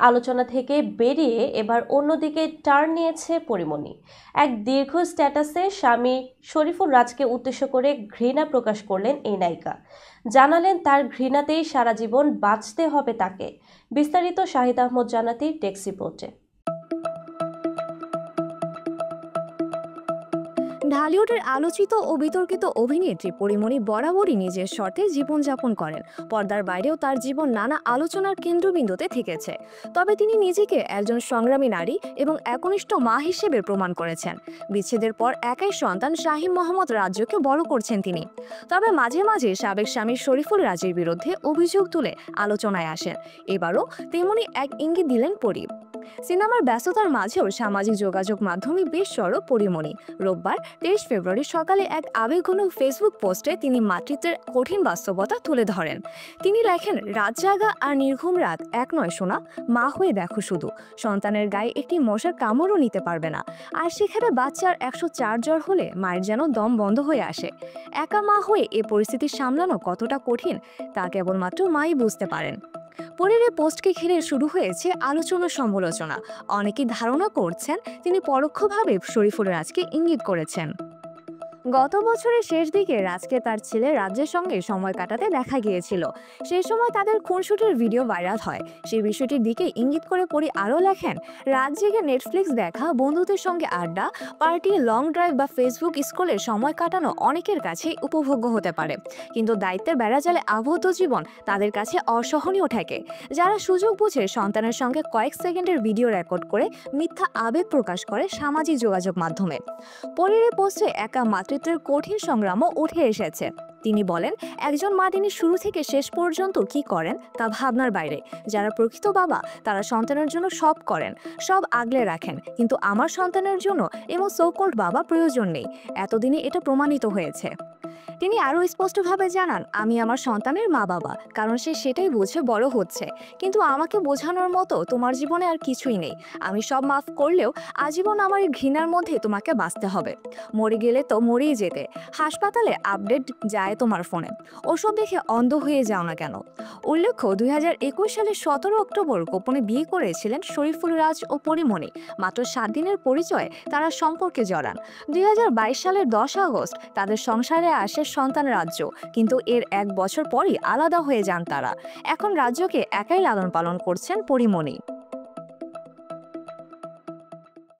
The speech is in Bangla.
আলোচনা থেকে বেরিয়ে এবার অন্যদিকে টার্ন নিয়েছে পরীমনি। এক দীর্ঘ স্ট্যাটাসে স্বামী শরীফুল রাজকে উদ্দেশ্য করে ঘৃণা প্রকাশ করলেন এই নায়িকা। জানালেন তার ঘৃণাতেই সারা জীবন বাঁচতে হবে তাকে। বিস্তারিত শাহিদ আহমদ জান্নাতীর ডেস্ক রিপোর্টে। ঢালিউডের আলোচিত ও বিতর্কিত অভিনেত্রী পরীমনি বরাবরই নিজের শর্তে জীবনযাপন করেন। পর্দার বাইরেও তার জীবন নানা আলোচনার কেন্দ্রবিন্দুতে থেকেছে। তবে তিনি নিজেকে একজন সংগ্রামী নারী এবং একনিষ্ঠ মা হিসেবে প্রমাণ করেছেন। বিচ্ছেদের পর একাই সন্তান শাহীন মোহাম্মদ রাজ্যকে বড় করছেন তিনি। তবে মাঝে মাঝে সাবেক স্বামী শরীফুল রাজের বিরুদ্ধে অভিযোগ তুলে আলোচনায় আসেন। এবারও তেমনি এক ইঙ্গিত দিলেন পরী। সিনেমার ব্যস্ততার মাঝেও সামাজিক যোগাযোগ মাধ্যমে বেশ সরব পরীমনি। রোববার 23 ফেব্রুয়ারি সকালে এক আবেগঘন ফেসবুক পোস্টে তিনি মাতৃত্বের কঠিন বাস্তবতা তুলে ধরেন। তিনি লেখেন, রাত জাগা আর নির্ঘুম রাত এক নয় সোনা, মা হয়ে দেখো শুধু। সন্তানের গায়ে একটি মশার কামড়ও নিতে পারবে না। আর সেখানে বাচ্চার 104 জ্বর হলে মায়ের যেন দম বন্ধ হয়ে আসে। একা মা হয়ে এ পরিস্থিতি সামলানো কতটা কঠিন তা কেবলমাত্র মাই বুঝতে পারেন। পরের পোস্টকে ঘিরে শুরু হয়েছে আলোচনা সমালোচনা। অনেকেই ধারণা করছেন তিনি পরোক্ষভাবে শরীফুল রাজকে ইঙ্গিত করেছেন। গত বছরের শেষ দিকে রাজকে তার ছেলে রাজ্যের সঙ্গে সময় কাটাতে দেখা গিয়েছিল। সেই সময় তাদের খুনসুটির ভিডিও ভাইরাল হয়। সেই বিষয়টির দিকে ইঙ্গিত করে পরী আরও লেখেন, রাত জেগে নেটফ্লিক্স দেখা, বন্ধুদের সঙ্গে আড্ডা, পার্টি, লং ড্রাইভ বা ফেসবুক স্ক্রলে সময় কাটানো অনেকের কাছেই উপভোগ্য হতে পারে। কিন্তু দায়িত্বের বেড়াজালে আবদ্ধ জীবন তাদের কাছে অসহনীয় ঠেকে। যারা সুযোগ বুঝে সন্তানের সঙ্গে কয়েক সেকেন্ডের ভিডিও রেকর্ড করে মিথ্যা আবেগ প্রকাশ করে সামাজিক যোগাযোগ মাধ্যমে। পরের পোস্টে একা মাতৃত্বের কঠিন সংগ্রামও উঠে এসেছে। তিনি বলেন, একজন মা তিনি শুরু থেকে শেষ পর্যন্ত কি করেন তা ভাবনার বাইরে। যারা প্রকৃত বাবা তারা সন্তানের জন্য সব করেন, সব আগলে রাখেন, কিন্তু আমার সন্তানের জন্য এবং সো-কল্ড বাবা প্রয়োজন নেই। এতদিনে এটা প্রমাণিত হয়েছে। তিনি আরও স্পষ্টভাবে জানান, আমি আমার সন্তানের মা বাবা, কারণ সে সেটাই বুঝে বড় হচ্ছে। কিন্তু আমাকে বোঝানোর মতো তোমার জীবনে আর কিছুই নেই। আমি সব মাফ করলেও আজীবন আমার এই ঘৃণার মধ্যে তোমাকে বাঁচতে হবে। মরে গেলে তো মরেই যেতে। হাসপাতালে আপডেট যায় তোমার ফোনে, ওসব দেখে অন্ধ হয়ে যাও না কেন। উল্লেখ্য, 2021 সালের 17 অক্টোবর গোপনে বিয়ে করেছিলেন শরীফুল রাজ ও পরীমনি। মাত্র 7 দিনের পরিচয়ে তারা সম্পর্কে জড়ান। 2022 সালের 10 আগস্ট তাদের সংসারে আসে সন্তান রাজ্য, কিন্তু এর 1 বছর পরই আলাদা হয়ে যান তারা। এখন রাজ্যকে একাই লালন পালন করছেন পরীমনি।